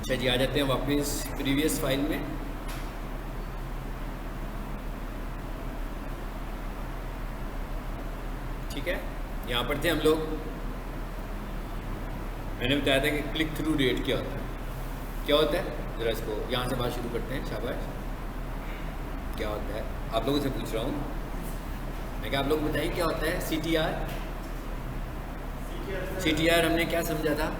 अच्छा जी, आ जाते हैं वापस प्रीवियस फाइल में। ठीक है, यहाँ पर थे हम लोग। मैंने बताया था कि क्लिक थ्रू रेट क्या होता है। क्या होता है, ज़रा इसको यहाँ से बात शुरू करते हैं। शाबाश, क्या होता है आप लोगों से पूछ रहा हूँ मैं, क्या आप लोग बताइए क्या होता है CTR? CTR हमने क्या समझा था?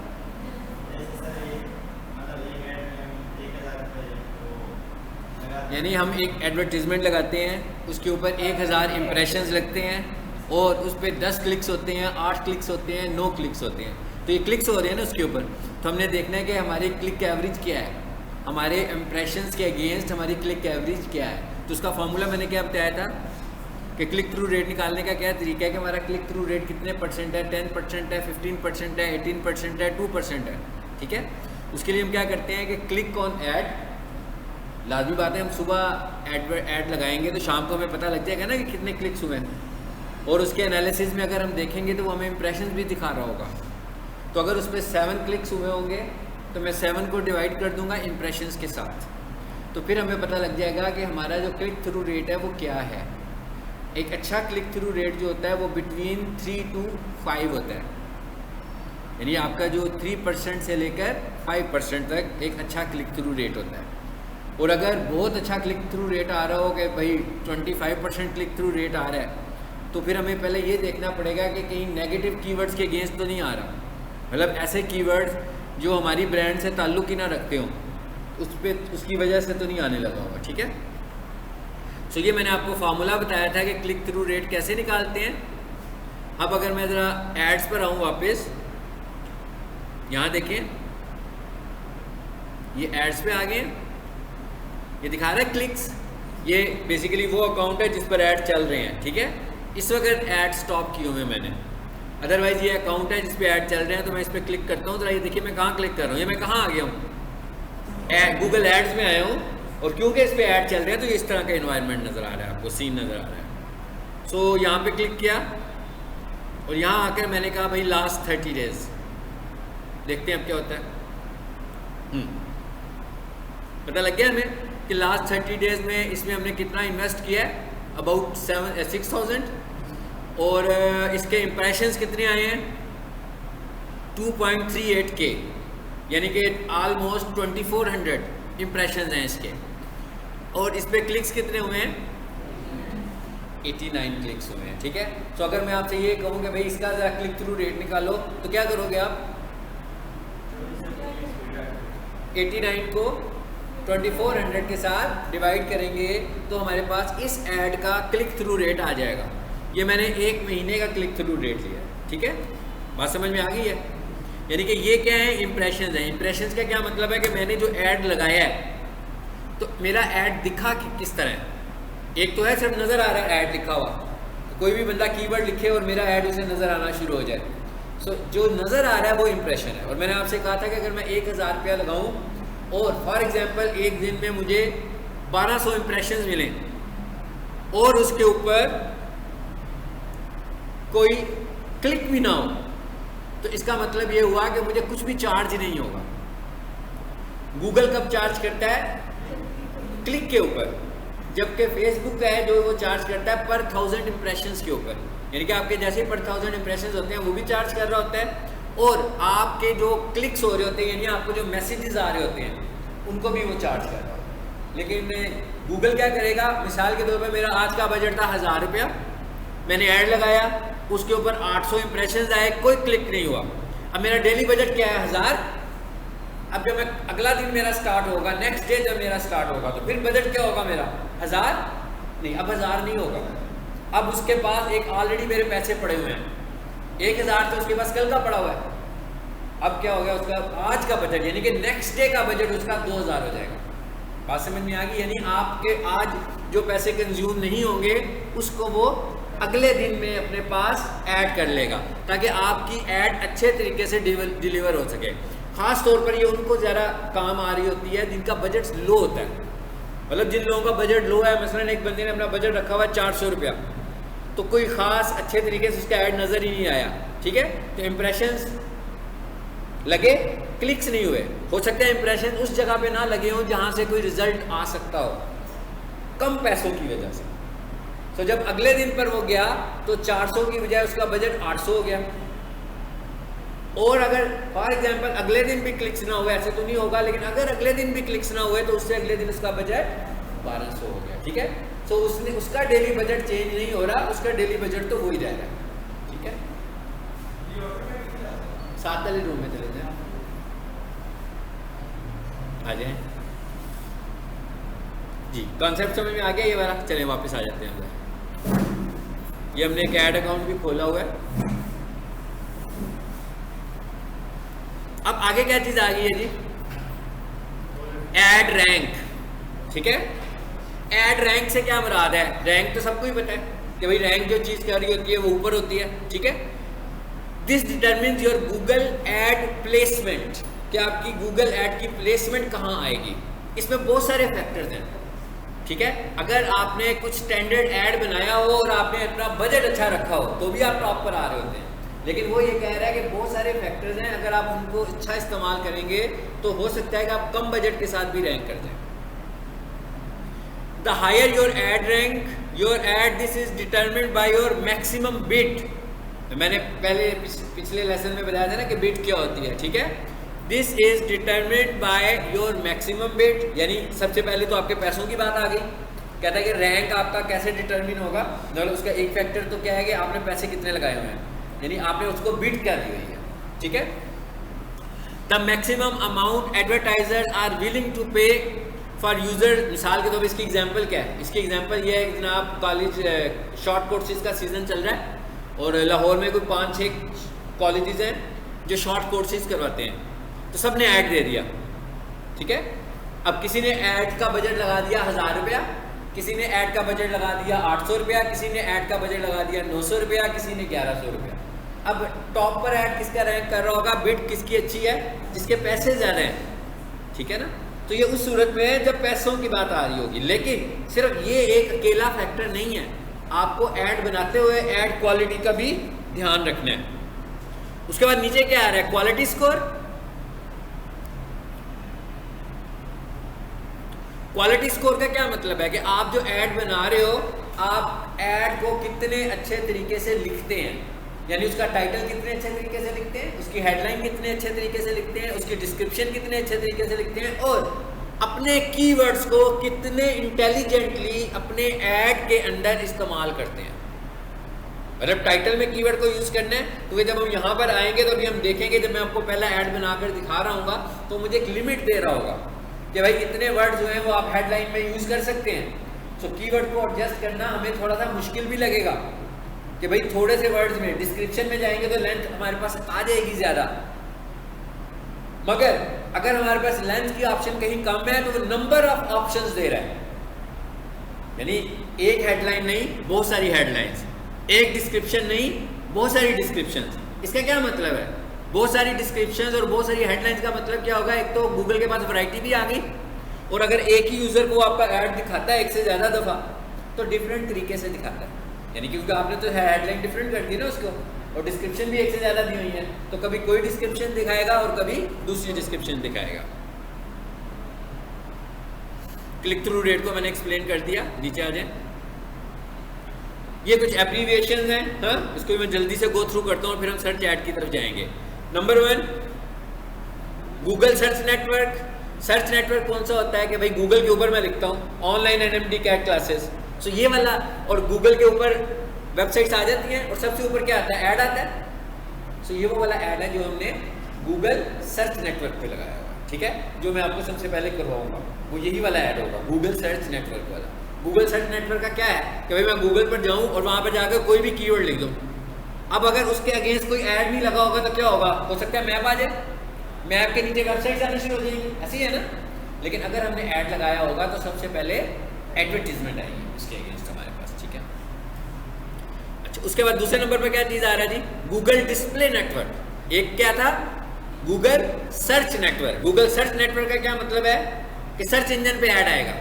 यानी हम एक एडवर्टीज़मेंट लगाते हैं, उसके ऊपर 1000 इम्प्रेशंस लगते हैं और उस पर 10 क्लिक्स होते हैं, 8 क्लिक्स होते हैं, 9 क्लिक्स होते हैं। तो ये क्लिक्स हो रहे हैं ना उसके ऊपर, तो हमने देखना है कि हमारी क्लिक एवरेज क्या है, हमारे इम्प्रेशंस के अगेंस्ट हमारी क्लिक एवरेज क्या है। तो उसका फार्मूला मैंने क्या बताया था कि क्लिक थ्रू रेट निकालने का क्या तरीका है कि हमारा क्लिक थ्रू रेट कितने परसेंट है, 10% है, 15% है, 18% है, 2% है। ठीक है, उसके लिए हम क्या करते हैं कि क्लिक ऑन ऐड, लाजमी बात है हम सुबह ऐड लगाएंगे तो शाम को हमें पता लग जाएगा ना कि कितने क्लिक्स हुए हैं, और उसके एनालिसिस में अगर हम देखेंगे तो वो हमें इंप्रेशंस भी दिखा रहा होगा। तो अगर उस पर 7 क्लिक्स हुए होंगे तो मैं 7 को डिवाइड कर दूंगा इंप्रेशंस के साथ, तो फिर हमें पता लग जाएगा कि हमारा जो क्लिक थ्रू रेट है वो क्या है। एक अच्छा क्लिक थ्रू रेट जो होता है वो बिटवीन 3 to 5 होता है, यानी आपका जो 3% से लेकर 5% तक एक अच्छा क्लिक थ्रू रेट होता है। और अगर बहुत अच्छा क्लिक थ्रू रेट आ रहा हो कि भाई 25% क्लिक थ्रू रेट आ रहा है, तो फिर हमें पहले ये देखना पड़ेगा कि कहीं नेगेटिव कीवर्ड्स के अगेंस्ट तो नहीं आ रहा, मतलब ऐसे कीवर्ड्स जो हमारी ब्रांड से ताल्लुक़ ही ना रखते हों, उसकी वजह से तो नहीं आने लगा होगा। ठीक है, सो ये मैंने आपको फार्मूला बताया था कि क्लिक थ्रू रेट कैसे निकालते हैं। अब अगर मैं ज़रा एड्स पर आऊँ वापस, यहाँ देखें, ये एड्स पे आ गए, ये दिखा रहा है क्लिक्स। ये बेसिकली वो अकाउंट है जिस पर ऐड चल रहे हैं। ठीक है, इस वक्त ऐड स्टॉप किए हुए मैंने, अदरवाइज ये अकाउंट है जिस पे ऐड चल रहे हैं। तो मैं इस पर क्लिक करता हूँ, तो ये देखिए मैं कहाँ क्लिक कर रहा हूँ, ये मैं कहाँ आ गया हूँ, गूगल एड्स में आया हूँ। और क्योंकि इस पर ऐड चल रहे हैं तो ये इस तरह का इन्वायरमेंट नज़र आ रहा है, आपको सीन नज़र आ रहा है। सो यहाँ पे क्लिक किया और यहाँ आकर मैंने कहा भाई लास्ट 30 डेज, देखते हैं अब क्या होता है। पता लग गया हमें कि लास्ट 30 डेज में इसमें हमने कितना इन्वेस्ट किया है, अबाउट 6,000, और इसके इम्प्रेशंस कितने आए हैं 2.38K, यानी कि आलमोस्ट 2400 इम्प्रेशंस हैं इसके। और इस पर क्लिक्स कितने हुए हैं 89 क्लिक्स हुए हैं। ठीक है, तो अगर मैं आपसे ये कहूँ कि भाई इसका ज़रा क्लिक थ्रू रेट निकालो, तो क्या करोगे आप, 89 को 2400 के साथ डिवाइड करेंगे तो हमारे पास इस ऐड का क्लिक थ्रू रेट आ जाएगा। ये मैंने 1 महीने का क्लिक थ्रू रेट लिया। ठीक है, बात समझ में आ गई है? यानी कि ये क्या है, इंप्रेशंस है। इंप्रेशंस का क्या मतलब है कि मैंने जो ऐड लगाया है तो मेरा ऐड दिखा कि किस तरह है। एक तो है सिर्फ नज़र आ रहा है ऐड लिखा हुआ, तो कोई भी बंदा कीवर्ड लिखे और मेरा ऐड उसे नज़र आना शुरू हो जाए। सो जो नज़र आ रहा है वो इंप्रेशन है। और मैंने आपसे कहा था कि अगर मैं 1000 रुपया लगाऊँ और फॉर एग्जांपल एक दिन में मुझे 1200 इम्प्रेशंस मिलें और उसके ऊपर कोई क्लिक भी ना हो, तो इसका मतलब ये हुआ कि मुझे कुछ भी चार्ज नहीं होगा। गूगल कब चार्ज करता है, क्लिक के ऊपर, जबकि फेसबुक का है जो वो चार्ज करता है पर 1000 इम्प्रेशंस के ऊपर, यानी कि आपके जैसे पर 1000 इम्प्रेशंस होते हैं वो भी चार्ज कर रहा होता है, और आपके जो क्लिक्स हो रहे होते हैं यानी आपको जो मैसेजेस आ रहे होते हैं उनको भी वो चार्ज कर रहा होता है। लेकिन गूगल क्या करेगा, मिसाल के तौर पर मेरा आज का बजट था 1000 रुपया, मैंने ऐड लगाया, उसके ऊपर 800 इम्प्रेशंस आए, कोई क्लिक नहीं हुआ। अब मेरा डेली बजट क्या है 1000। अब जब मैं अगला दिन मेरा स्टार्ट होगा, नेक्स्ट डे जब मेरा स्टार्ट होगा, तो फिर बजट क्या होगा मेरा 1000 नहीं, अब 1000 नहीं होगा। अब उसके पास एक ऑलरेडी मेरे पैसे पड़े हुए हैं, 1000 तो उसके पास कल का पड़ा हुआ है। अब क्या हो गया, उसका आज का बजट यानी कि नेक्स्ट डे का बजट उसका 2000 हो जाएगा। बात समझ में आ गई? यानी आपके आज जो पैसे कंज्यूम नहीं होंगे उसको वो अगले दिन में अपने पास ऐड कर लेगा, ताकि आपकी ऐड अच्छे तरीके से डिलीवर हो सके। ख़ास तौर पर ये उनको ज़रा काम आ रही होती है जिनका बजट लो होता है। मतलब जिन लोगों का बजट लो है, मसलन एक बंदे ने अपना बजट रखा हुआ है 400 रुपया, तो कोई ख़ास अच्छे तरीके से उसका ऐड नज़र ही नहीं आया। ठीक है, तो इम्प्रेशंस लगे, क्लिक्स नहीं हुए। हो सकता है इंप्रेशन उस जगह पे ना लगे हो जहां से कोई रिजल्ट आ सकता हो, कम पैसों की वजह से। तो जब अगले दिन पर वो गया तो 400 की बजाय उसका बजट 800 हो गया। और अगर फॉर एग्जांपल अगले दिन भी क्लिक्स ना हुए, ऐसे तो नहीं होगा, लेकिन अगर अगले दिन भी क्लिक्स ना हुए तो उससे अगले दिन उसका बजट 1200 हो गया। ठीक है, तो उसने उसका डेली बजट चेंज नहीं हो रहा, उसका डेली बजट तो हो ही जाएगा। ठीक है, 7 वाले रूम में चले जाए, आ जाए जी। कॉन्सेप्ट समझ में आ गया ये वाला? चले वापस आ जाते हैं। ये हमने एक ऐड अकाउंट भी खोला हुआ है। अब आगे क्या चीज आ गई है जी? Add rank. ठीक है, ऐड रैंक से क्या मुराद है? रैंक तो सबको ही पता है कि भाई रैंक जो चीज कर रही होती है वो ऊपर होती है। ठीक है, this determines your Google ad placement, कि आपकी गूगल एड की प्लेसमेंट कहाँ आएगी। इसमें बहुत सारे फैक्टर्स हैं। ठीक है, अगर आपने कुछ स्टैंडर्ड ऐड बनाया हो और आपने अपना बजट अच्छा रखा हो तो भी आप टॉप पर आ रहे होते हैं। लेकिन वो ये कह रहा है कि बहुत सारे फैक्टर्स हैं, अगर आप उनको अच्छा इस्तेमाल करेंगे तो हो सकता है कि आप कम बजट के साथ भी रैंक कर जाएं। The higher your ad rank, your ad, this is determined by your maximum bid. मैंने पहले पिछले लेसन में बताया था ना कि बिड क्या होती है। ठीक है, this is determined by your maximum bid, यानी सबसे पहले तो आपके पैसों की बात आ गई। कहता है कि रैंक आपका कैसे डिटरमिन होगा, मतलब उसका एक फैक्टर तो क्या है कि आपने पैसे कितने लगाए हुए हैं, यानी आपने उसको बिड क्या दी हुई है। ठीक है, the maximum amount advertiser are willing to pay for user. मिसाल के तौर पर इसकी एग्जांपल क्या है? इसकी एग्जांपल ये है कि जनाब कॉलेज शॉर्ट कोर्सेज का सीजन चल रहा है और लाहौर में कोई 5-6 कॉलेजेस हैं जो शॉर्ट कोर्सेज करवाते हैं, तो सब ने ऐड दे दिया। ठीक है, अब किसी ने ऐड का बजट लगा दिया 1000 रुपया, किसी ने ऐड का बजट लगा दिया 800 रुपया, किसी ने ऐड का बजट लगा दिया 900 रुपया, किसी ने 1100 रुपया। अब टॉप पर ऐड किसका रैंक कर रहा होगा? बिड किसकी अच्छी है? जिसके पैसे ज़्यादा हैं। ठीक है ना, तो ये उस सूरत में है जब पैसों की बात आ रही होगी। लेकिन सिर्फ ये एक अकेला फैक्टर नहीं है, आपको ऐड बनाते हुए ऐड क्वालिटी का भी ध्यान रखना है। उसके बाद नीचे क्या आ रहा है? Quality score. क्वालिटी स्कोर का क्या मतलब है कि आप जो ऐड बना रहे हो, आप ऐड को कितने अच्छे तरीके से लिखते हैं, यानी उसका टाइटल कितने अच्छे तरीके से लिखते हैं, उसकी हेडलाइन कितने अच्छे तरीके से लिखते हैं, उसकी डिस्क्रिप्शन कितने अच्छे तरीके से लिखते हैं, और अपने कीवर्ड्स को कितने इंटेलिजेंटली अपने ऐड के अंदर इस्तेमाल करते हैं। मतलब टाइटल में कीवर्ड को यूज़ करना है, क्योंकि जब हम यहाँ पर आएंगे तो अभी हम देखेंगे, जब मैं आपको पहला ऐड बनाकर दिखा रहा हूँगा तो मुझे एक लिमिट दे रहा होगा कि भाई इतने वर्ड जो हैं वो आप हेडलाइन में यूज़ कर सकते हैं। सो कीवर्ड को एडजस्ट करना हमें थोड़ा सा मुश्किल भी लगेगा कि भाई थोड़े से वर्ड्स में डिस्क्रिप्शन में जाएंगे तो लेंथ हमारे पास आ जाएगी ज़्यादा, मगर अगर हमारे पास लेंथ की ऑप्शन कहीं कम है तो वो नंबर ऑफ ऑप्शंस दे रहा है, यानी एक हेडलाइन नहीं बहुत सारी हेडलाइंस, एक डिस्क्रिप्शन नहीं बहुत सारी डिस्क्रिप्शंस। इसका क्या मतलब है? बहुत सारी डिस्क्रिप्शंस और बहुत सारी हेडलाइंस का मतलब क्या होगा? एक तो गूगल के पास वैरायटी भी आ गई, और अगर एक ही यूज़र को आपका ऐड दिखाता है एक से ज़्यादा दफ़ा तो डिफरेंट तरीके से दिखाता है, यानी क्योंकि आपने तो हेडलाइन डिफरेंट कर दी ना उसको, और डिस्क्रिप्शन भी एक से ज़्यादा दी हुई है, तो कभी कोई डिस्क्रिप्शन दिखाएगा और कभी दूसरी डिस्क्रिप्शन दिखाएगा। क्लिक थ्रू रेट को मैंने एक्सप्लेन कर दिया, नीचे आ जाए। ये कुछ एब्रीविएशन हैं, हाँ, इसको मैं जल्दी से गो थ्रू करता हूँ, फिर हम सर्च ऐड की तरफ जाएंगे। Number 1 Google search network. Search network कौन सा होता है कि भाई गूगल के ऊपर मैं लिखता हूँ ऑनलाइन NMD कैट क्लासेस, सो ये वाला, और गूगल के ऊपर वेबसाइट्स आ जाती हैं और सबसे ऊपर क्या आता है? ऐड आता है। सो ये वो वाला ऐड है जो हमने गूगल सर्च नेटवर्क पे लगाया हुआ है। ठीक है, जो मैं आपको सबसे पहले करवाऊंगा वो यही वाला ऐड होगा, गूगल सर्च नेटवर्क वाला। गूगल सर्च नेटवर्क का क्या है कि भाई मैं गूगल पर जाऊँ और वहाँ पर जाकर कोई भी कीवर्ड लिख दूँ। अब अगर उसके अगेंस्ट कोई ऐड नहीं लगा होगा तो क्या होगा? हो सकता है मैप आ जाए, मैप के नीचे वेबसाइट आनी शुरू हो जाएगी, ऐसी है ना। लेकिन अगर हमने ऐड लगाया होगा तो सबसे पहले एडवर्टीजमेंट आएगी उसके अगेंस्ट हमारे पास। ठीक है, अच्छा, उसके बाद दूसरे नंबर पर क्या चीज़ आ रहा है जी? Google display network. एक क्या था? Google search network. Google search network का क्या मतलब है कि सर्च इंजन पे ऐड आएगा।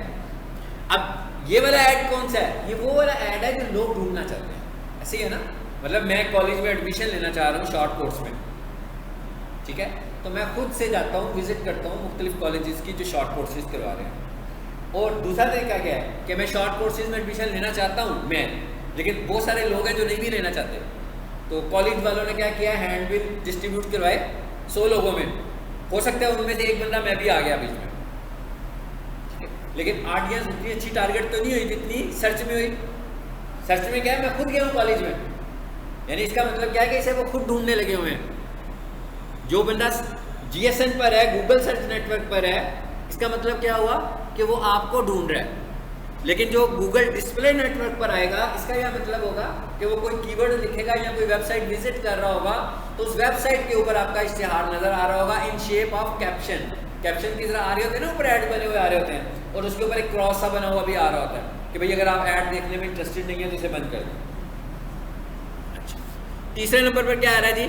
अब ये वाला ऐड कौन सा है? ये वो वाला ऐड है जो लोग ढूंढना चाहते हैं, ऐसे ही है ना। मतलब मैं कॉलेज में एडमिशन लेना चाह रहा हूँ शॉर्ट कोर्स में, ठीक है, तो मैं खुद से जाता हूँ, विजिट करता हूँ मुख्तलिफ कॉलेजेस की जो शॉर्ट कोर्सेज करवा रहे हैं। और दूसरा तरीका क्या है कि मैं शॉर्ट कोर्सेज में एडमिशन लेना चाहता हूँ मैं, लेकिन बहुत सारे लोग हैं जो नहीं भी लेना चाहते, तो कॉलेज वालों ने क्या किया, हैंडबिल डिस्ट्रीब्यूट करवाए 100 लोगों में, हो सकता है उनमें से एक बंदा मैं भी आ गया बीच में, लेकिन ऑडियंस उतनी अच्छी टारगेट तो नहीं हुई जितनी सर्च में हुई। सर्च में क्या है, मैं खुद गया हूँ कॉलेज में, यानी इसका मतलब क्या है कि इसे वो खुद ढूंढने लगे हुए हैं। जो बंदा GSN पर है, गूगल सर्च नेटवर्क पर है, इसका मतलब क्या हुआ कि वो आपको ढूंढ रहा है। लेकिन जो गूगल डिस्प्ले नेटवर्क पर आएगा, इसका यह मतलब होगा कि वो कोई कीवर्ड लिखेगा या कोई वेबसाइट विजिट कर रहा होगा, तो उस वेबसाइट के ऊपर आपका इश्तिहार नजर आ रहा होगा in shape of caption. Caption की तरह आ रहे होते हैं ना, ऊपर ऐड बने हुए आ रहे होते हैं, और उसके ऊपर एक क्रॉस सा बना हुआ भी आ रहा होता है कि भाई अगर आप ऐड देखने में इंटरेस्टेड नहीं है तो इसे बंद कर दें। अच्छा, तीसरे नंबर पर क्या आ रहा है जी,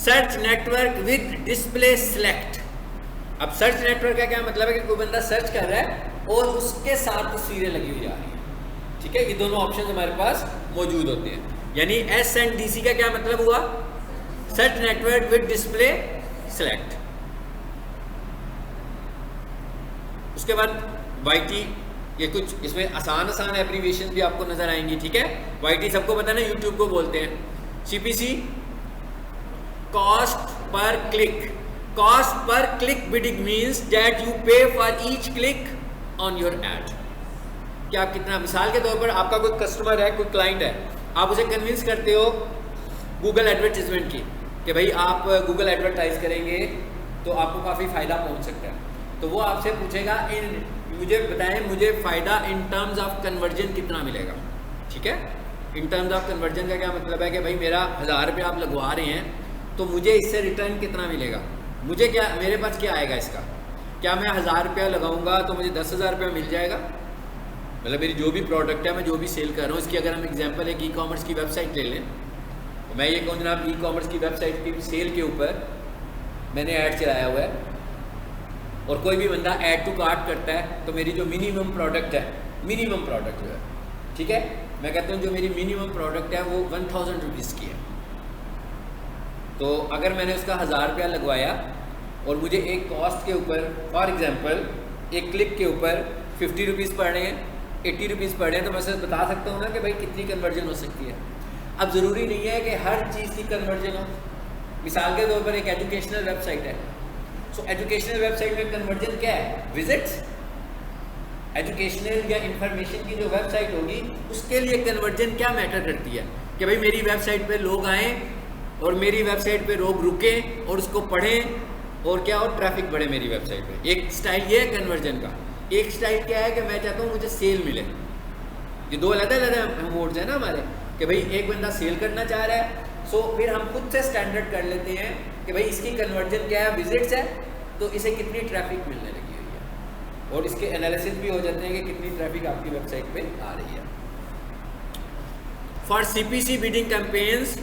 search network with display select. अब सर्च नेटवर्क का क्या मतलब है कि कोई बंदा सर्च कर रहा है और उसके साथ तस्वीरें लगी हुई आ रही है, ठीक है, ये दोनों ऑप्शन हमारे पास मौजूद होते हैं। यानी SNDC का क्या मतलब हुआ, search network with display select. उसके बाद YT, ये कुछ इसमें आसान एब्रीविएशन भी आपको नजर आएंगी, ठीक है। YT सबको पता है ना, यूट्यूब को बोलते हैं। CPC कॉस्ट पर क्लिक। कॉस्ट पर click bidding means that you pay for each click on your ad. कि आप कितना, मिसाल के तौर पर आपका कोई कस्टमर है, कोई क्लाइंट है, आप उसे कन्विंस करते हो गूगल एडवर्टीजमेंट की कि भाई आप गूगल एडवर्टाइज करेंगे तो आपको काफ़ी फ़ायदा पहुंच सकता है, तो वो आपसे पूछेगा मुझे बताएं, मुझे फ़ायदा इन टर्म्स ऑफ कन्वर्जन कितना मिलेगा, ठीक है। इन टर्म्स ऑफ कन्वर्जन का क्या मतलब है कि भाई मेरा 1000 रुपये आप लगवा रहे हैं, तो मुझे इससे रिटर्न कितना मिलेगा, मुझे क्या, मेरे पास क्या आएगा इसका। क्या मैं 1000 रुपया लगाऊंगा तो मुझे 10,000 रुपया मिल जाएगा, मतलब मेरी जो भी प्रोडक्ट है, मैं जो भी सेल कर रहा हूँ, इसकी अगर हम एग्जांपल एक ई-कॉमर्स की वेबसाइट ले लें, तो मैं ये कहूँ जनाब ई-कॉमर्स की वेबसाइट की सेल के ऊपर मैंने ऐड चलाया हुआ है, और कोई भी बंदा ऐड टू कार्ट करता है, तो मेरी जो मिनिमम प्रोडक्ट है, मिनिमम प्रोडक्ट जो है, ठीक है, मैं कहता हूँ जो मेरी मिनिमम प्रोडक्ट है वो 1000 रुपीज़ की है। तो अगर मैंने उसका 1000 रुपया लगवाया और मुझे एक कॉस्ट के ऊपर, फॉर एग्जांपल एक क्लिक के ऊपर 50 रुपीज़ पड़ रहे हैं, 80 रुपीज़ पड़ रहे हैं, तो मैं सिर्फ बता सकता हूँ ना कि भाई कितनी कन्वर्जन हो सकती है। अब ज़रूरी नहीं है कि हर चीज़ की कन्वर्जन हो। मिसाल के तौर पर एक एजुकेशनल वेबसाइट है, सो एजुकेशनल वेबसाइट में कन्वर्जन क्या है, विजिट्स। एजुकेशनल या इंफॉर्मेशन की जो वेबसाइट होगी उसके लिए कन्वर्जन क्या मैटर करती है कि भाई मेरी वेबसाइट पे लोग आएँ और मेरी वेबसाइट पे लोग रुकें और उसको पढ़ें, और क्या, और ट्रैफिक बढ़े मेरी वेबसाइट पे। एक स्टाइल ये है कन्वर्जन का। एक स्टाइल क्या है कि मैं चाहता हूँ मुझे सेल मिले। ये दो अलग अलग मोड्स हैं ना हमारे, कि भाई एक बंदा सेल करना चाह रहा है, सो फिर हम खुद से स्टैंडर्ड कर लेते हैं कि भाई इसकी कन्वर्जन क्या है, विजिट्स है, तो इसे कितनी ट्रैफिक मिलने लगी हुई है, और इसके एनालिसिस भी हो जाते हैं कि कितनी ट्रैफिक आपकी वेबसाइट पे आ रही है। For CPC bidding campaigns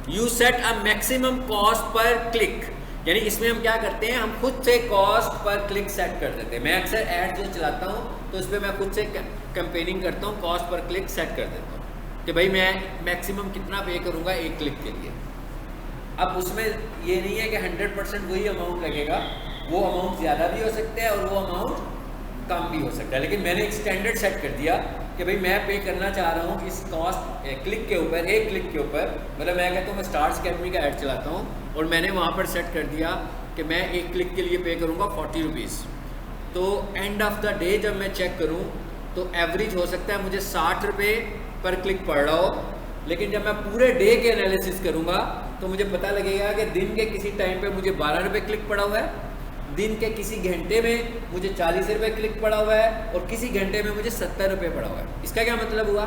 you set a maximum cost पर क्लिक, यानी इसमें हम क्या करते हैं, हम खुद से कॉस्ट पर क्लिक सेट कर देते हैं। मैं अक्सर ऐड जो चलाता हूँ तो इस पर मैं खुद से कैंपेनिंग करता हूँ, कॉस्ट पर क्लिक सेट कर देता हूँ कि भाई मैं मैक्सिमम कितना पे करूँगा एक क्लिक के लिए। अब उसमें ये नहीं है कि 100% वही अमाउंट लगेगा, वो अमाउंट ज़्यादा भी हो सकता है और वो अमाउंट कम भी हो सकता है, लेकिन मैंने एक स्टैंडर्ड सेट कर दिया कि भाई मैं पे करना चाह रहा हूँ इस कॉस्ट क्लिक के ऊपर, एक क्लिक के ऊपर, मतलब मैं कहता हूँ मैं स्टार्स अकेडमी का ऐड चलाता हूँ और मैंने वहाँ पर सेट कर दिया कि मैं एक क्लिक के लिए पे करूँगा 40 रुपीज़। तो एंड ऑफ द डे जब मैं चेक करूँ तो एवरेज हो सकता है मुझे 60 रुपये पर क्लिक पड़ रहा हो, लेकिन जब मैं पूरे डे के एनालिसिस करूँगा तो मुझे पता लगेगा कि दिन के किसी टाइम पर मुझे 12 रुपये क्लिक पड़ा हुआ है, दिन के किसी घंटे में मुझे 40 रुपये क्लिक पड़ा हुआ है, और किसी घंटे में मुझे 70 रुपये पड़ा हुआ है। इसका क्या मतलब हुआ,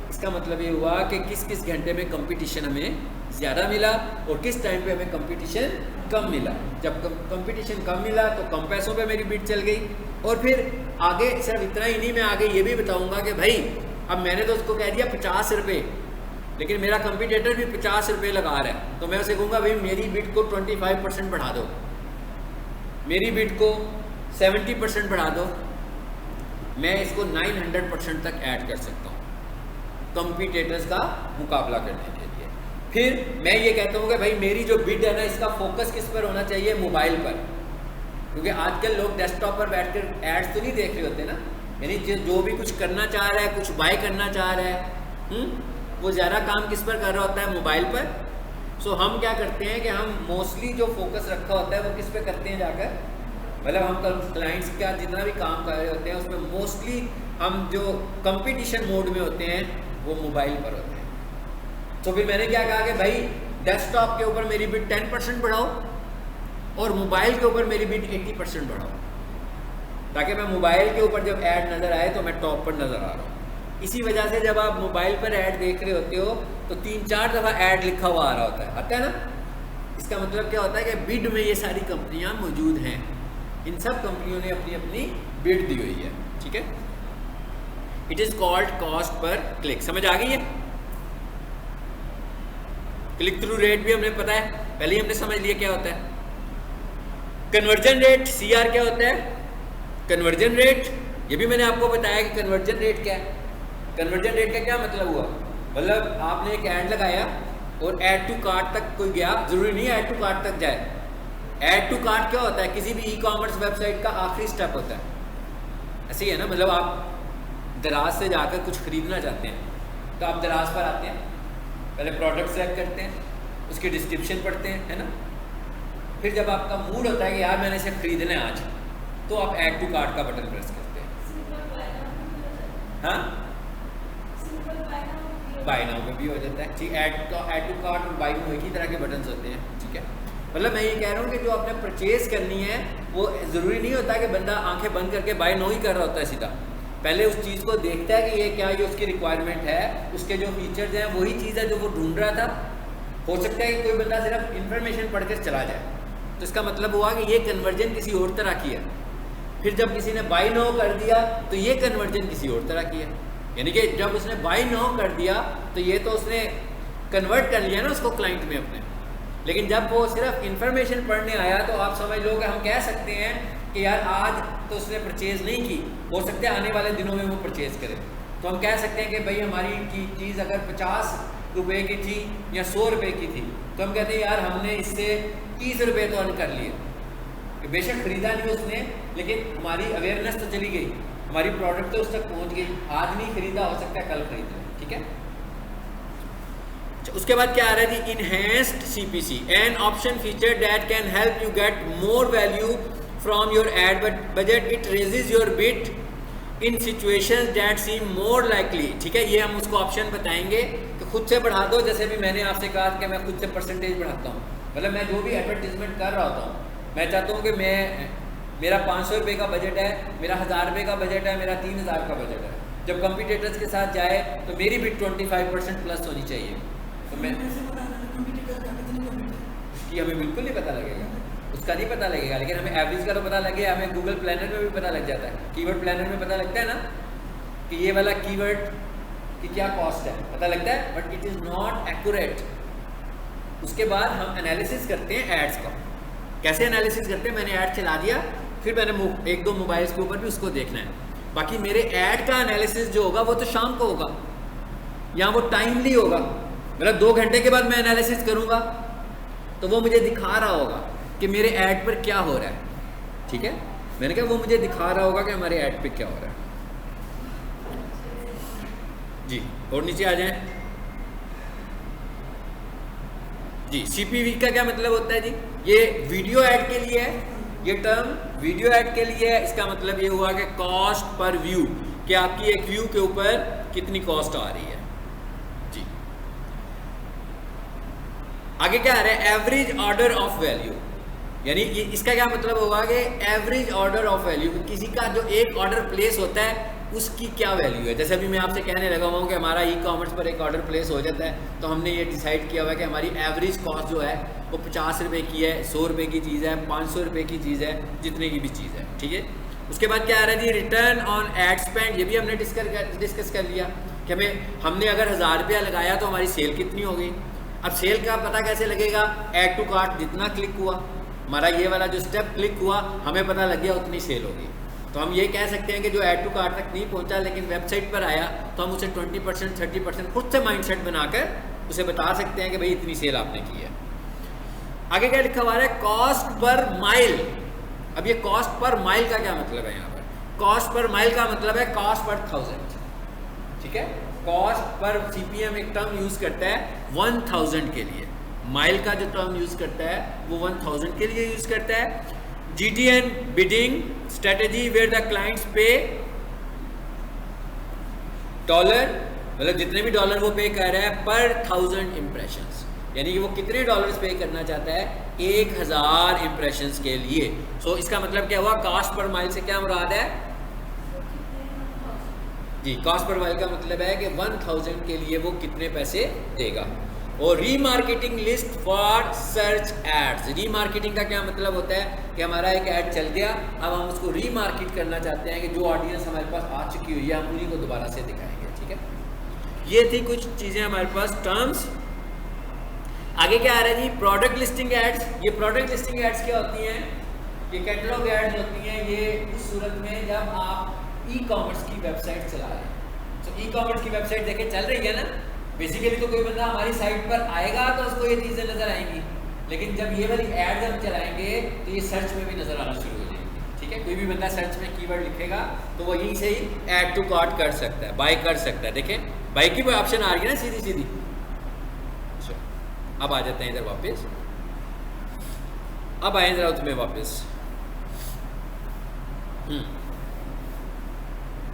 इसका मतलब ये हुआ कि किस किस घंटे में कंपटीशन हमें ज़्यादा मिला और किस टाइम पे हमें कंपटीशन कम मिला। जब कंपटीशन कम मिला तो कम पैसों पे मेरी बिड चल गई। और फिर आगे सिर्फ इतना ही नहीं, मैं आगे ये भी बताऊंगा कि भाई अब मैंने तो उसको कह दिया 50 रुपये, लेकिन मेरा कंपटीटर भी 50 रुपये लगा रहा है, तो मैं उसे कहूँगा भाई मेरी बिड को 25% बढ़ा दो, मेरी बिड को 70% बढ़ा दो, मैं इसको 900% तक ऐड कर सकता हूँ कंपटीटर्स का मुकाबला करने के लिए। फिर मैं ये कहता हूँ कि भाई मेरी जो बिड है ना, इसका फोकस किस पर होना चाहिए, मोबाइल पर, क्योंकि आजकल लोग डेस्कटॉप पर बैठकर एड्स तो नहीं देख रहे होते ना, यानी जो भी कुछ करना चाह रहा है, कुछ बाय करना चाह रहा है, वो ज़्यादा काम किस पर कर रहा होता है, मोबाइल पर। सो हम क्या करते हैं कि हम मोस्टली जो फोकस रखा होता है वो किस पे करते हैं जाकर, मतलब हम क्लाइंट्स का जितना भी काम कर रहे होते हैं उसमें मोस्टली हम जो कंपटीशन मोड में होते हैं वो मोबाइल पर होते हैं। तो फिर मैंने क्या कहा कि भाई डेस्कटॉप के ऊपर मेरी बिड 10% बढ़ाओ और मोबाइल के ऊपर मेरी बिड 80% बढ़ाओ, ताकि मैं मोबाइल के ऊपर जब ऐड नज़र आए तो मैं टॉप पर नज़र आ रहा हूँ। इसी वजह से जब आप मोबाइल पर ऐड देख रहे होते हो तो 3-4 दफ़ा ऐड लिखा हुआ आ रहा होता है, आता है ना। इसका मतलब क्या होता है कि बिड में ये सारी कंपनियां मौजूद हैं, इन सब कंपनियों ने अपनी अपनी बिड दी हुई है, ठीक है। इट इज़ कॉल्ड कॉस्ट पर क्लिक, समझ आ गई है। क्लिक थ्रू रेट भी हमने पता है, पहले ही हमने समझ लिया क्या होता है। कन्वर्जन रेट CR क्या होता है, कन्वर्जन रेट, ये भी मैंने आपको बताया कि कन्वर्जन रेट क्या है। कन्वर्जन रेट का क्या मतलब हुआ, मतलब आपने एक ऐड लगाया और ऐड टू कार्ट तक कोई गया, जरूरी नहीं ऐड टू कार्ट तक जाए। ऐड टू कार्ट क्या होता है, किसी भी ई-कॉमर्स वेबसाइट का आखिरी स्टेप होता है, ऐसे ही है ना। मतलब आप दराज से जाकर कुछ खरीदना चाहते हैं तो आप दराज पर आते हैं, पहले प्रोडक्ट सेलेक्ट करते हैं, उसकी डिस्क्रिप्शन पढ़ते हैं, है ना। फिर जब आपका मूड होता है कि यार मैंने इसे खरीदना है आज, तो आप ऐड टू कार्ट का बटन प्रेस करते हैं। हाँ, बाय नाउ में भी हो जाता है, ठीक। ऐड टू कार्ट और बाय नाउ एक ही तरह के बटन्स होते हैं, ठीक है। मतलब मैं ये कह रहा हूँ कि जो आपने परचेज करनी है वो ज़रूरी नहीं होता कि बंदा आंखें बंद करके बाय नाउ ही कर रहा होता है सीधा, पहले उस चीज़ को देखता है कि ये क्या, ये उसकी रिक्वायरमेंट है, उसके जो फीचर्स हैं वही चीज़ है जो वो ढूंढ रहा था। हो सकता है कि कोई बंदा सिर्फ इन्फॉर्मेशन पढ़कर चला जाए, तो इसका मतलब हुआ कि ये कन्वर्जन किसी और तरह की है। फिर जब किसी ने बाय नाउ कर दिया तो ये कन्वर्जन किसी और तरह की है, यानी कि जब उसने बाय नाउ कर दिया तो ये तो उसने कन्वर्ट कर लिया ना उसको क्लाइंट में अपने। लेकिन जब वो सिर्फ इन्फॉर्मेशन पढ़ने आया तो आप समझ लो कि हम कह सकते हैं कि यार आज तो उसने परचेज़ नहीं की, हो सकता है आने वाले दिनों में वो परचेज़ करे। तो हम कह सकते हैं कि भाई हमारी चीज़ अगर 50 रुपये की थी या 100 रुपये की थी, तो हम कहते हैं यार हमने इससे 30 रुपये तो अर्न कर लिए। बेशक खरीदा नहीं उसने, लेकिन हमारी अवेयरनेस तो चली गई, हमारी प्रोडक्ट तो उस तक पहुंच गई। आज नहीं खरीदा, हो सकता है कल खरीद ले, ठीक है। उसके बाद क्या आ रहा है जी, enhanced CPC, an option feature that can help you get more value from your ad budget, it raises your bid in situations that seem more likely, ठीक है। ये हम उसको ऑप्शन बताएंगे कि खुद से बढ़ा दो, जैसे भी मैंने आपसे कहा कि मैं खुद से परसेंटेज बढ़ाता हूँ। मतलब मैं जो भी एडवर्टीजमेंट कर रहा होता हूँ, मैं चाहता हूँ कि मेरा 500 रुपये का बजट है, मेरा 1000 रुपये का बजट है, मेरा 3000 का बजट है। जब कंपटीटर्स के साथ जाए तो मेरी भी 25% प्लस होनी चाहिए। तो मैं कि हमें बिल्कुल नहीं पता लगेगा, उसका नहीं पता लगेगा, लेकिन हमें एवरेज का तो पता लगे। हमें गूगल प्लानर में भी पता लग जाता है, कीवर्ड प्लानर में पता लगता है ना कि ये वाला कीवर्ड की क्या कॉस्ट है, पता लगता है, but it is not accurate. उसके बाद हम एनालिसिस करते हैं एड्स का। कैसे एनालिसिस करते हैं, मैंने ऐड चला दिया, फिर मैंने 1-2 मोबाइल्स के ऊपर भी उसको देखना है। बाकी मेरे ऐड का एनालिसिस जो होगा वो तो शाम को होगा, या वो टाइमली होगा। मतलब 2 घंटे के बाद मैं एनालिसिस करूँगा तो वो मुझे दिखा रहा होगा कि मेरे ऐड पर क्या हो रहा है, ठीक है। मैंने कहा वो मुझे दिखा रहा होगा कि हमारे ऐड पे क्या हो रहा है जी। और नीचे आ जाएं जी। CPV का क्या मतलब होता है जी, ये वीडियो ऐड के लिए है, ये टर्म वीडियो ऐड के लिए है। इसका मतलब ये हुआ कि कॉस्ट पर व्यू, कि आपकी एक व्यू के ऊपर कितनी कॉस्ट आ रही है जी। आगे क्या आ रहा है, एवरेज ऑर्डर ऑफ वैल्यू, यानी इसका क्या मतलब होगा कि एवरेज ऑर्डर ऑफ वैल्यू, किसी का जो एक ऑर्डर प्लेस होता है उसकी क्या वैल्यू है। जैसे अभी मैं आपसे कहने लगा हुआ हूँ कि हमारा ई-कॉमर्स पर एक ऑर्डर प्लेस हो जाता है, तो हमने ये डिसाइड किया हुआ है कि हमारी एवरेज कॉस्ट जो है वो 50 रुपये की है, 100 रुपये की चीज़ है, 500 रुपये की चीज़ है, जितने की भी चीज़ है, ठीक है। उसके बाद क्या आ रहा है जी, रिटर्न ऑन एड स्पेंड। ये भी हमने डिस्कस कर लिया कि हमने अगर 1000 रुपया लगाया तो हमारी सेल कितनी हो गई। अब सेल का पता कैसे लगेगा, ऐड टू कार्ट जितना क्लिक हुआ, हमारा ये वाला जो स्टेप क्लिक हुआ, हमें पता लग गया उतनी सेल होगी। तो हम ये कह सकते हैं कि जो ऐड टू कार्ट तक नहीं पहुंचा लेकिन वेबसाइट पर आया, तो हम उसे 20% 30% खुद से माइंडसेट बनाकर उसे बता सकते हैं कि भाई इतनी सेल आपने की है। आगे क्या लिखा हुआ है, कॉस्ट पर माइल। अब ये कॉस्ट पर माइल का क्या मतलब है यहाँ पर? कॉस्ट पर माइल का मतलब है कॉस्ट पर 1000, ठीक है। कॉस्ट पर CPM एक टर्म यूज करता है 1000 के लिए, माइल का जो टर्म यूज करता है वो 1000 के लिए यूज करता है। GTN bidding strategy where the clients pay dollar, मतलब जितने भी डॉलर वो पे कर रहा है पर 1000 इंप्रेशंस, यानी कि वो कितने डॉलर्स पे करना चाहता है, 1000 इंप्रेशंस के लिए। सो इसका मतलब क्या हुआ, कॉस्ट पर माइल से क्या मुराद है जी, कॉस्ट पर माइल का मतलब है कि 1000 के लिए वो कितने पैसे देगा। और remarketing list for search ads, remarketing का क्या मतलब होता है कि हमारा एक ऐड चल गया, अब हम उसको रीमार्केट करना चाहते हैं कि जो ऑडियंस हमारे पास आ चुकी हुई है हम उन्हीं को दोबारा से दिखाएंगे, ठीक है। ये थी कुछ चीज़ें हमारे पास टर्म्स। आगे क्या आ रहा है जी, प्रोडक्ट लिस्टिंग एड्स। ये प्रोडक्ट लिस्टिंग एड्स क्या होती हैं, ये कैटलॉग एड्स होती हैं। ये उस सूरत में जब आप ई-कॉमर्स की वेबसाइट चला रहे हैं। तो ई-कॉमर्स की वेबसाइट देखें चल रही है ना, बेसिकली तो कोई बंदा हमारी साइट पर आएगा तो उसको ये चीज़ें नज़र आएंगी, लेकिन जब ये वाली एड हम चलाएंगे तो ये सर्च में भी नज़र आना शुरू हो जाएगी, ठीक है। कोई भी बंदा सर्च में कीवर्ड लिखेगा तो वो यहीं से ही ऐड टू कार्ट कर सकता है, बाय कर सकता है। देखें बाय की ऑप्शन आ रही है ना सीधी सीधी। अब आ जाते हैं इधर वापस, अब आए जरा उसमें वापस।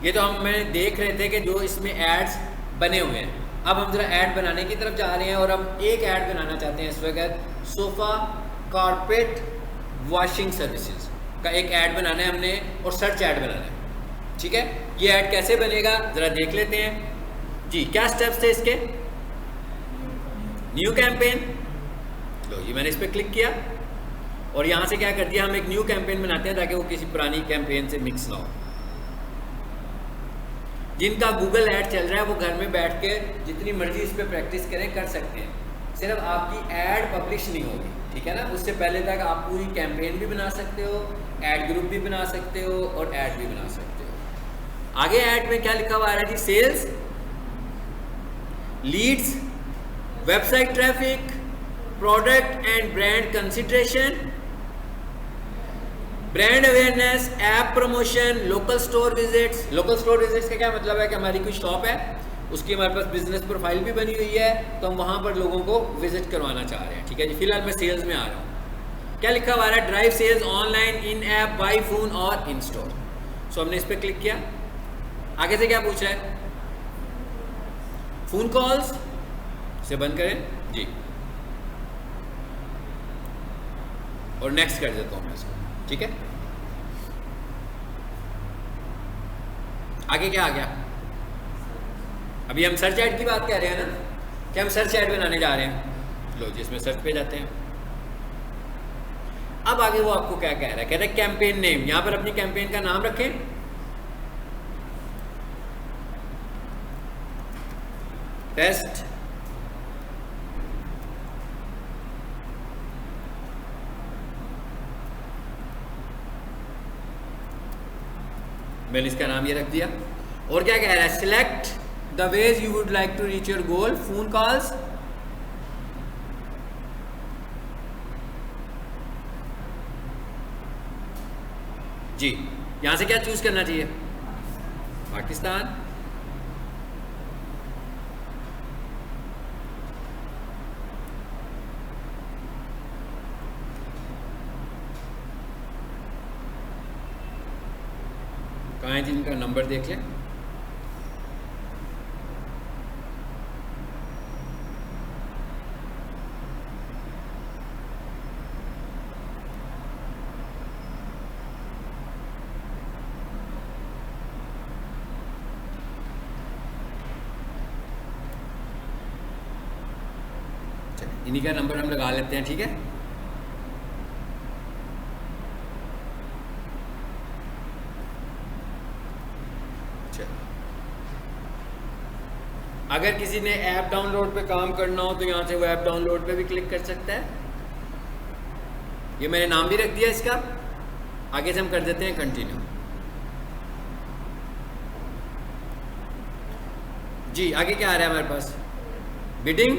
ये तो हम देख रहे थे कि जो इसमें एड्स बने हुए हैं। अब हम जरा ऐड बनाने की तरफ जा रहे हैं और हम एक ऐड बनाना चाहते हैं इस वक्त, सोफ़ा कारपेट वॉशिंग सर्विसेज का एक ऐड बनाना है हमने और सर्च ऐड बनाना है, ठीक है। ये ऐड कैसे बनेगा ज़रा देख लेते हैं जी। क्या स्टेप्स थे इसके, न्यू कैंपेन, लो जी मैंने इस पर क्लिक किया और यहाँ से क्या कर दिया, हम एक न्यू कैंपेन बनाते हैं ताकि वो किसी पुरानी कैंपेन से मिक्स ना हो। जिनका गूगल ऐड चल रहा है वो घर में बैठ के जितनी मर्जी इस पर प्रैक्टिस करें, कर सकते हैं। सिर्फ आपकी ऐड पब्लिश नहीं होगी, ठीक है ना। उससे पहले तक आप पूरी कैंपेन भी बना सकते हो, ऐड ग्रुप भी बना सकते हो और ऐड भी बना सकते हो। आगे ऐड में क्या लिखा हुआ है जी, sales, leads, website traffic, product and brand consideration, brand awareness, app promotion, local store visits. Local store visits का क्या मतलब है कि हमारी कोई शॉप है, उसकी हमारे पास बिजनेस प्रोफाइल भी बनी हुई है, तो हम वहाँ पर लोगों को विजिट करवाना चाह रहे हैं, ठीक है जी। फिलहाल मैं सेल्स में आ रहा हूँ। क्या लिखा हुआ है, drive sales online, in app, by phone और इन स्टोर। सो हमने इस पर क्लिक किया। आगे से क्या पूछ रहा है, फोन कॉल्स से बंद करें जी और नेक्स्ट कर देता हूँ मैं इसको, ठीक है। आगे क्या आ गया, अभी हम सर्च ऐड की बात कर रहे हैं ना, कि हम सर्च ऐड बनाने जा रहे हैं। लो जी इसमें सर्च पे जाते हैं। अब आगे वो आपको क्या कह रहा है, कहता है कैंपेन नेम। यहां पर अपनी कैंपेन का नाम रखें, टेस्ट मैंने इसका नाम ये रख दिया। और क्या कह रहा है, select the ways you would like to reach your goal, phone calls, जी यहां से क्या चूज करना चाहिए, पाकिस्तान, कहाँ है जिनका नंबर देख लें। इन्हीं का नंबर हम लगा लेते हैं, ठीक है। अगर किसी ने ऐप डाउनलोड पे काम करना हो तो यहाँ से वो ऐप डाउनलोड पे भी क्लिक कर सकता है। ये मैंने नाम भी रख दिया इसका। आगे से हम कर देते हैं कंटिन्यू जी। आगे क्या आ रहा है हमारे पास, बिडिंग।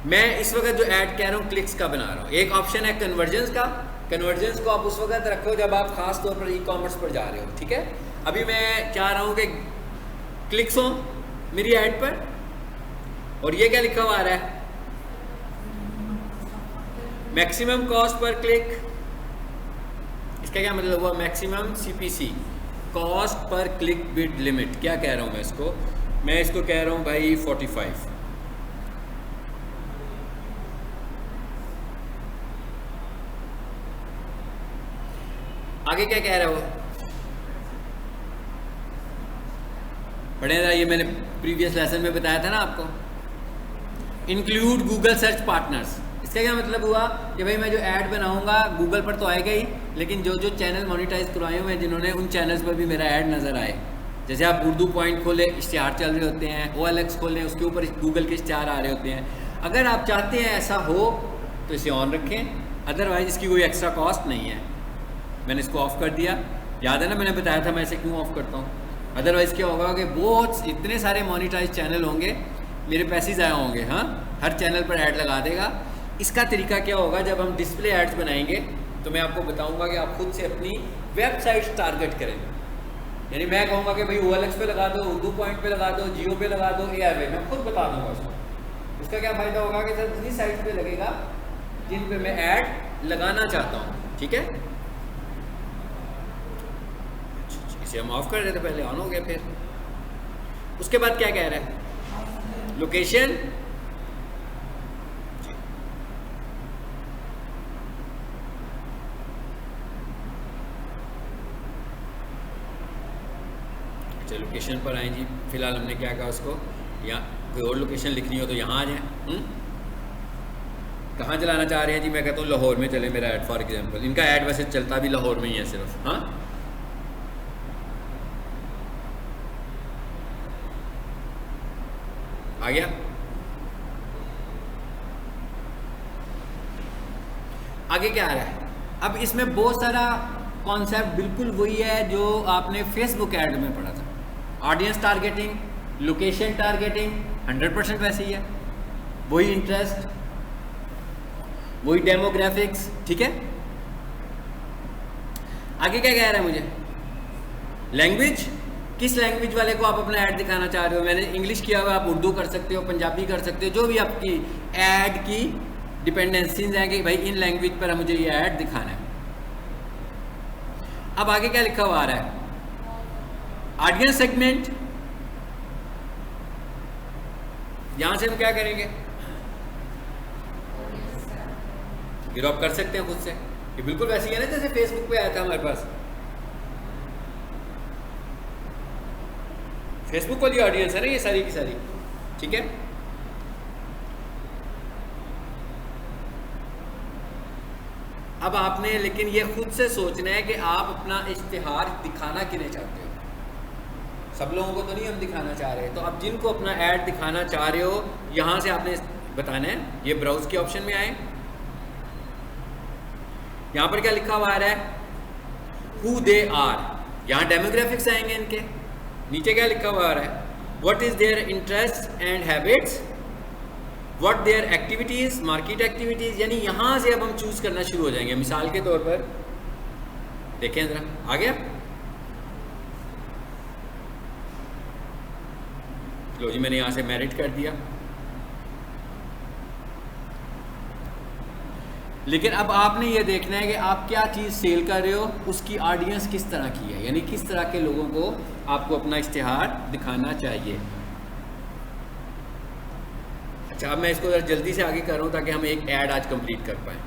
मैं इस वक्त जो ऐड कह रहा हूँ क्लिक्स का बना रहा हूँ। एक ऑप्शन है कन्वर्जेंस का। कन्वर्जेंस को आप उस वक्त रखो जब आप खास तौर पर ई कॉमर्स पर जा रहे हो, ठीक है। अभी मैं चाह रहा हूँ कि क्लिक्स हो मेरी ऐड पर, और ये क्या लिखा हुआ आ रहा है, मैक्सिमम कॉस्ट पर क्लिक। इसका क्या मतलब हुआ, मैक्सिमम सीपीसी, कॉस्ट पर क्लिक बिड लिमिट। क्या कह रहा हूँ मैं इसको कह रहा हूँ भाई 45। आगे क्या कह रहा है वो, पढ़े, ये मैंने प्रीवियस लेसन में बताया था ना आपको। Include Google search partners. इसका क्या मतलब हुआ कि भाई मैं जो ऐड बनाऊंगा गूगल पर तो आएगा ही, लेकिन जो जो चैनल मोनेटाइज करवाए हुए हैं जिन्होंने, उन चैनल्स पर भी मेरा ऐड नज़र आए। जैसे आप उर्दू पॉइंट खोले, इश्तिहार चल रहे होते हैं, OLX खोलें, उसके ऊपर गूगल के इश्तिहार आ रहे होते हैं। अगर आप चाहते हैं ऐसा हो तो इसे ऑन रखें, अदरवाइज इसकी कोई एक्स्ट्रा कॉस्ट नहीं है। मैंने इसको ऑफ़ कर दिया, याद है ना मैंने बताया था मैं इसे क्यों ऑफ़ करता हूँ। अदरवाइज़ क्या होगा कि बहुत इतने सारे मोनेटाइज चैनल होंगे, मेरे पैसे ज़ाया होंगे। हाँ, हर चैनल पर ऐड लगा देगा। इसका तरीका क्या होगा, जब हम डिस्प्ले एड्स बनाएंगे तो मैं आपको बताऊंगा कि आप खुद से अपनी वेबसाइट्स टारगेट करें। यानी मैं कहूँगा कि भाई OLX पे लगा दो, उर्दू पॉइंट पे लगा दो, जियो पे लगा दो, AirWay, मैं खुद बता दूंगा उसको। उसका क्या फ़ायदा होगा कि सर उन्हीं साइट पे लगेगा जिन पे मैं ऐड लगाना चाहता हूँ, ठीक है। इसे हम ऑफ कर देते, पहले ऑन हो गया। फिर उसके बाद क्या कह रहा है, लोकेशन। अच्छा, लोकेशन पर आए जी। फिलहाल हमने क्या कहा उसको, यहाँ कोई और लोकेशन लिखनी हो तो यहाँ आ जाए। कहाँ चलाना चाह रहे हैं जी, मैं कहता हूँ लाहौर में चले मेरा ऐड, फॉर एग्जांपल। इनका ऐड वैसे चलता भी लाहौर में ही है सिर्फ। हाँ, आ गया। आगे क्या आ रहा है, अब इसमें बहुत सारा कॉन्सेप्ट बिल्कुल वही है जो आपने फेसबुक ऐड में पढ़ा था। ऑडियंस टारगेटिंग, लोकेशन टारगेटिंग 100% वैसे ही है, वही इंटरेस्ट, वही डेमोग्राफिक्स, ठीक है। आगे क्या कह रहा है मुझे, लैंग्वेज। किस लैंग्वेज वाले को आप अपना ऐड दिखाना चाह रहे हो। मैंने इंग्लिश किया हुआ, आप उर्दू कर सकते हो, पंजाबी कर सकते हो, जो भी आपकी ऐड की डिपेंडेंसीज हैं कि भाई इन लैंग्वेज पर मुझे ये ऐड दिखाना है। अब आगे क्या लिखा हुआ आ रहा है, ऑडियंस सेगमेंट। यहां से हम क्या करेंगे, गिरॉप कर सकते हैं खुद से। ये बिल्कुल वैसे ही है ना जैसे फेसबुक पे आया था हमारे पास, फेसबुक वाली ऑडियंस है ना ये सारी की सारी, ठीक है। अब आपने लेकिन ये खुद से सोचना है कि आप अपना इश्तिहार दिखाना किन्हें चाहते हो। सब लोगों को तो नहीं हम दिखाना चाह रहे। तो अब जिनको अपना ऐड दिखाना चाह रहे हो, यहां से आपने बताना है। ये ब्राउज के ऑप्शन में आए, यहां पर क्या लिखा हुआ आ रहा है, हु दे आर। यहां डेमोग्राफिक्स आएंगे इनके। नीचे क्या लिखा हुआ आ रहा है, what is their interest and habits, what their activities, market activities. यानी यहां से अब हम चूज करना शुरू हो जाएंगे। मिसाल के तौर पर देखें जरा, आ गया। लो जी, मैंने यहां से मेरिट कर दिया। लेकिन अब आपने ये देखना है कि आप क्या चीज़ सेल कर रहे हो, उसकी ऑडियंस किस तरह की है, यानी किस तरह के लोगों को आपको अपना इश्तिहार दिखाना चाहिए। अच्छा, अब मैं इसको जरा जल्दी से आगे कर रहा हूँ ताकि हम एक ऐड आज कंप्लीट कर पाए।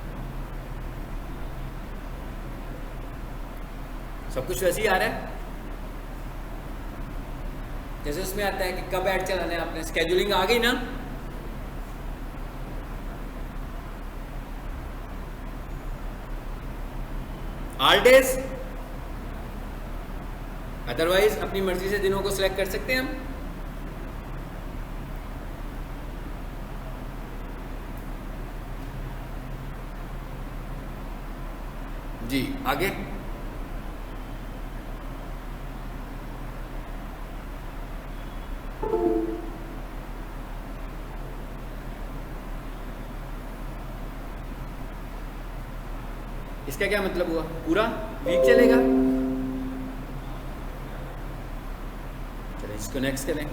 सब कुछ वैसे ही आ रहा है जैसे उसमें आता है कि कब ऐड चलाना है आपने। स्केड्यूलिंग आ गई ना। ऑल डेज, अदरवाइज अपनी मर्जी से दिनों को सिलेक्ट कर सकते हैं हम। जी आगे। इसका क्या मतलब हुआ? पूरा वीक चलेगा। चलो इसको नेक्स्ट करें।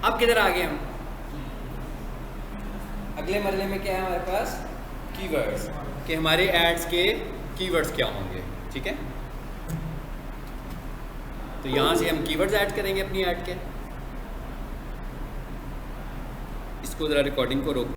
अब किधर आ गए हम? अगले मरले में क्या है हमारे पास? कीवर्ड्स, कि हमारे एड्स के कीवर्ड्स क्या होंगे। ठीक है, तो यहाँ से हम कीवर्ड्स ऐड करेंगे अपनी ऐड के। इसको ज़रा रिकॉर्डिंग को रोक